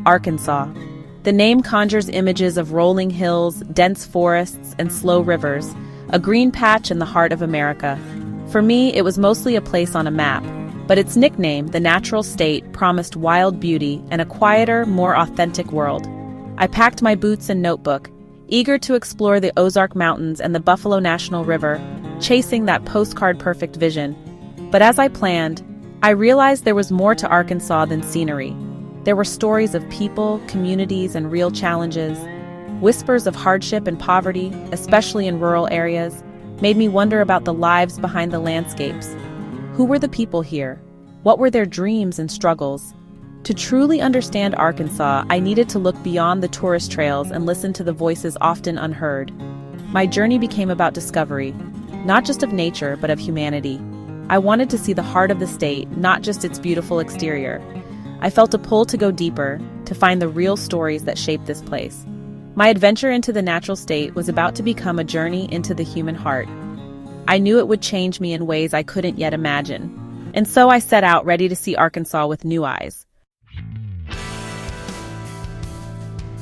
Arkansas. The name conjures images of rolling hills, dense forests, and slow rivers, a green patch in the heart of America. For me, it was mostly a place on a map, but its nickname, the natural state, promised wild beauty and a quieter, more authentic world. I packed my boots and notebook, eager to explore the Ozark Mountains and the Buffalo National River, chasing that postcard-perfect vision. But as I planned, I realized there was more to Arkansas than scenery. There were stories of people, communities, and real challenges. Whispers of hardship and poverty, especially in rural areas, made me wonder about the lives behind the landscapes. Who were the people here? What were their dreams and struggles? To truly understand Arkansas, I needed to look beyond the tourist trails and listen to the voices often unheard. My journey became about discovery, not just of nature, but of humanity. I wanted to see the heart of the state, not just its beautiful exterior. I felt a pull to go deeper, to find the real stories that shaped this place. My adventure into the natural state was about to become a journey into the human heart. I knew it would change me in ways I couldn't yet imagine. And so I set out ready to see Arkansas with new eyes.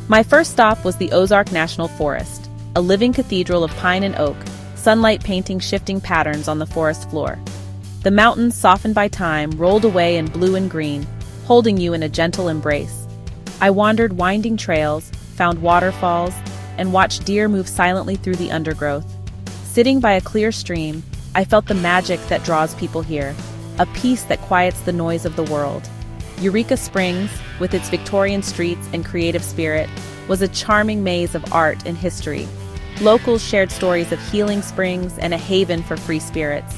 My first stop was the Ozark National Forest, a living cathedral of pine and oak, sunlight painting shifting patterns on the forest floor. The mountains, softened by time, rolled away in blue and green, holding you in a gentle embrace. I wandered winding trails, found waterfalls, and watched deer move silently through the undergrowth. Sitting by a clear stream, I felt the magic that draws people here, a peace that quiets the noise of the world. Eureka Springs, with its Victorian streets and creative spirit, was a charming maze of art and history. Locals shared stories of healing springs and a haven for free spirits.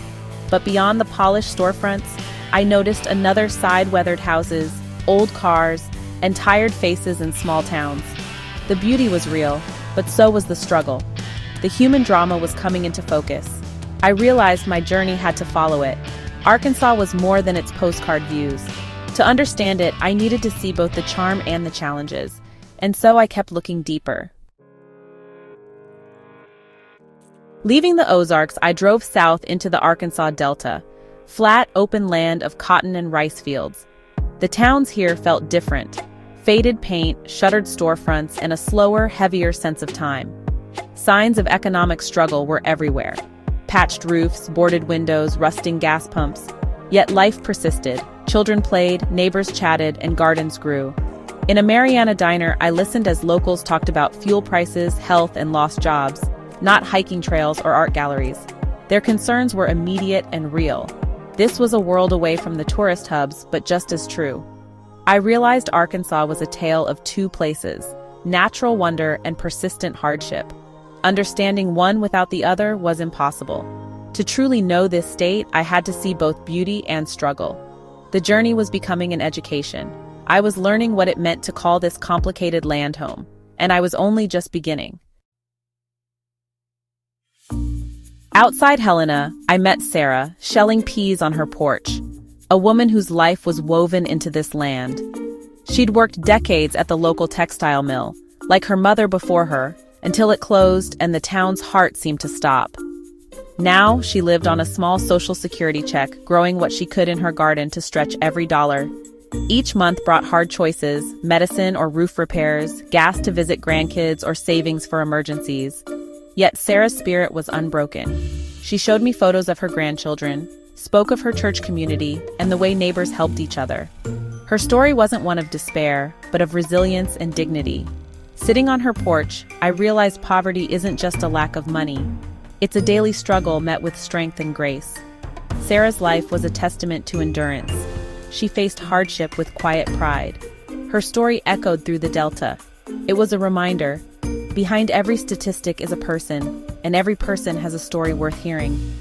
But beyond the polished storefronts, I noticed another side weathered houses, old cars, and tired faces in small towns. The beauty was real, but so was the struggle. The human drama was coming into focus. I realized my journey had to follow it. Arkansas was more than its postcard views. To understand it, I needed to see both the charm and the challenges, and so I kept looking deeper. Leaving the Ozarks, I drove south into the Arkansas Delta, flat, open land of cotton and rice fields. The towns here felt different. Faded paint, shuttered storefronts, and a slower, heavier sense of time. Signs of economic struggle were everywhere. Patched roofs, boarded windows, rusting gas pumps. Yet life persisted. Children played, neighbors chatted, and gardens grew. In a Mariana diner, I listened as locals talked about fuel prices, health, and lost jobs, not hiking trails or art galleries. Their concerns were immediate and real. This was a world away from the tourist hubs, but just as true. I realized Arkansas was a tale of two places, natural wonder and persistent hardship. Understanding one without the other was impossible. To truly know this state, I had to see both beauty and struggle. The journey was becoming an education. I was learning what it meant to call this complicated land home, and I was only just beginning. Outside Helena, I met Sarah, shelling peas on her porch, a woman whose life was woven into this land. She'd worked decades at the local textile mill, like her mother before her, until it closed and the town's heart seemed to stop. Now, she lived on a small social security check, growing what she could in her garden to stretch every dollar. Each month brought hard choices, medicine or roof repairs, gas to visit grandkids, or savings for emergencies. Yet Sarah's spirit was unbroken. She showed me photos of her grandchildren, spoke of her church community, and the way neighbors helped each other. Her story wasn't one of despair, but of resilience and dignity. Sitting on her porch, I realized poverty isn't just a lack of money. It's a daily struggle met with strength and grace. Sarah's life was a testament to endurance. She faced hardship with quiet pride. Her story echoed through the Delta. It was a reminder. Behind every statistic is a person, and every person has a story worth hearing.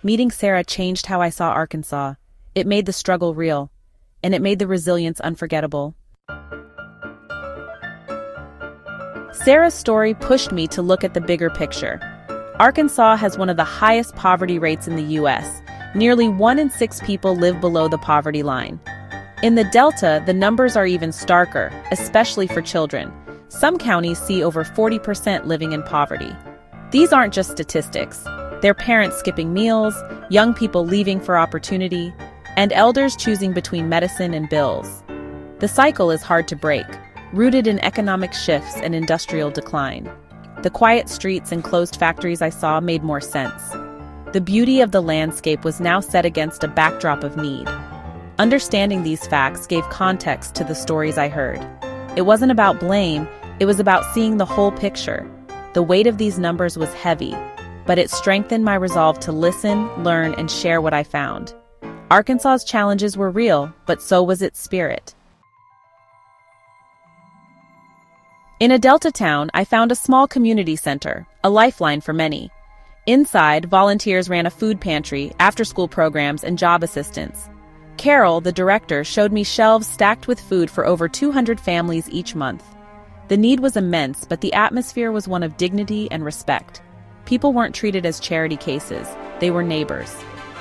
Meeting Sarah changed how I saw Arkansas. It made the struggle real, and it made the resilience unforgettable. Sarah's story pushed me to look at the bigger picture. Arkansas has one of the highest poverty rates in the U.S. Nearly 1 in 6 people live below the poverty line. In the Delta, the numbers are even starker, especially for children. Some counties see over 40% living in poverty. These aren't just statistics. They're parents skipping meals, young people leaving for opportunity, and elders choosing between medicine and bills. The cycle is hard to break. rooted in economic shifts and industrial decline. The quiet streets and closed factories I saw made more sense. The beauty of the landscape was now set against a backdrop of need. Understanding these facts gave context to the stories I heard. It wasn't about blame, it was about seeing the whole picture. The weight of these numbers was heavy, but it strengthened my resolve to listen, learn, and share what I found. Arkansas's challenges were real, but so was its spirit. In a Delta town, I found a small community center, a lifeline for many. Inside, volunteers ran a food pantry, after-school programs, and job assistance. Carol, the director, showed me shelves stacked with food for over 200 families each month. The need was immense, but the atmosphere was one of dignity and respect. People weren't treated as charity cases, they were neighbors.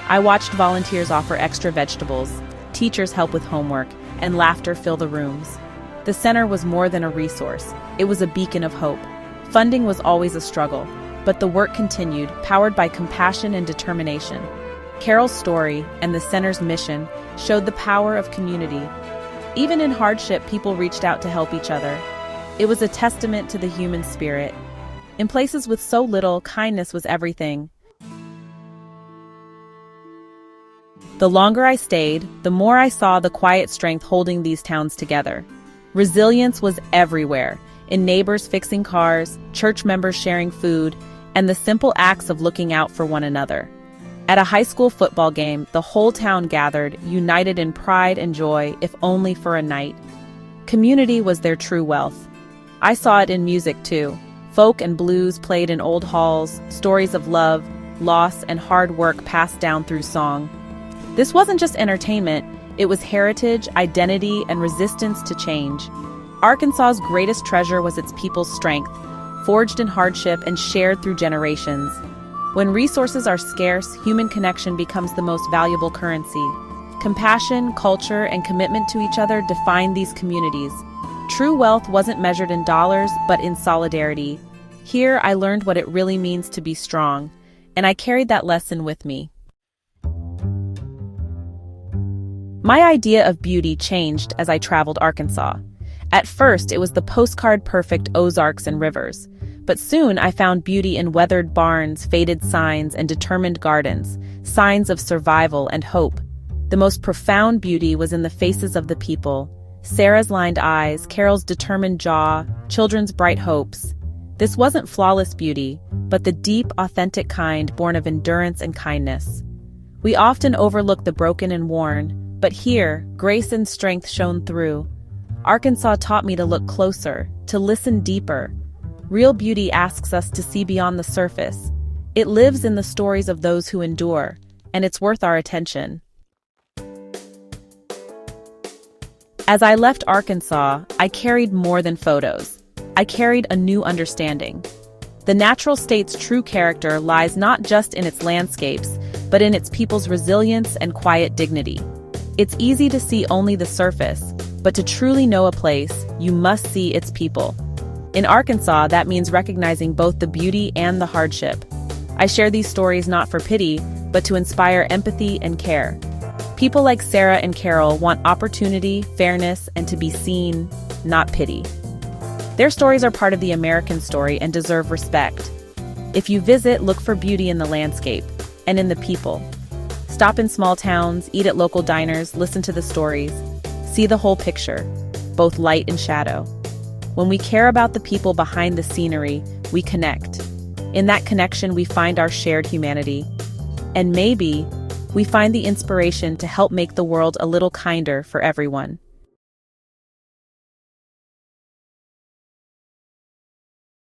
I watched volunteers offer extra vegetables, teachers help with homework, and laughter fill the rooms. The center was more than a resource, it was a beacon of hope. Funding was always a struggle, but the work continued, powered by compassion and determination. Carol's story and the center's mission showed the power of community. Even in hardship, people reached out to help each other. It was a testament to the human spirit. In places with so little, kindness was everything. The longer I stayed, the more I saw the quiet strength holding these towns together. Resilience was everywhere, in neighbors fixing cars, church members sharing food, and the simple acts of looking out for one another. At a high school football game, the whole town gathered, united in pride and joy, if only for a night. Community was their true wealth. I saw it in music too. Folk and blues played in old halls, stories of love, loss, and hard work passed down through song. This wasn't just entertainment, it was heritage, identity, and resistance to change. Arkansas's greatest treasure was its people's strength, forged in hardship and shared through generations. When resources are scarce, human connection becomes the most valuable currency. Compassion, culture, and commitment to each other define these communities. True wealth wasn't measured in dollars, but in solidarity. Here, I learned what it really means to be strong, and I carried that lesson with me. My idea of beauty changed as I traveled Arkansas. At first, it was the postcard-perfect Ozarks and rivers. But soon I found beauty in weathered barns, faded signs, and determined gardens, signs of survival and hope. The most profound beauty was in the faces of the people. Sarah's lined eyes, Carol's determined jaw, children's bright hopes. This wasn't flawless beauty, but the deep, authentic kind born of endurance and kindness. We often overlook the broken and worn, but here, grace and strength shone through. Arkansas taught me to look closer, to listen deeper. Real beauty asks us to see beyond the surface. It lives in the stories of those who endure, and it's worth our attention. As I left Arkansas, I carried more than photos. I carried a new understanding. The natural state's true character lies not just in its landscapes, but in its people's resilience and quiet dignity. It's easy to see only the surface, but to truly know a place, you must see its people. In Arkansas, that means recognizing both the beauty and the hardship. I share these stories not for pity, but to inspire empathy and care. People like Sarah and Carol want opportunity, fairness, and to be seen, not pity. Their stories are part of the American story and deserve respect. If you visit, look for beauty in the landscape and in the people. Stop in small towns, eat at local diners, listen to the stories. See the whole picture, both light and shadow. When we care about the people behind the scenery, we connect. In that connection, we find our shared humanity. And maybe we find the inspiration to help make the world a little kinder for everyone.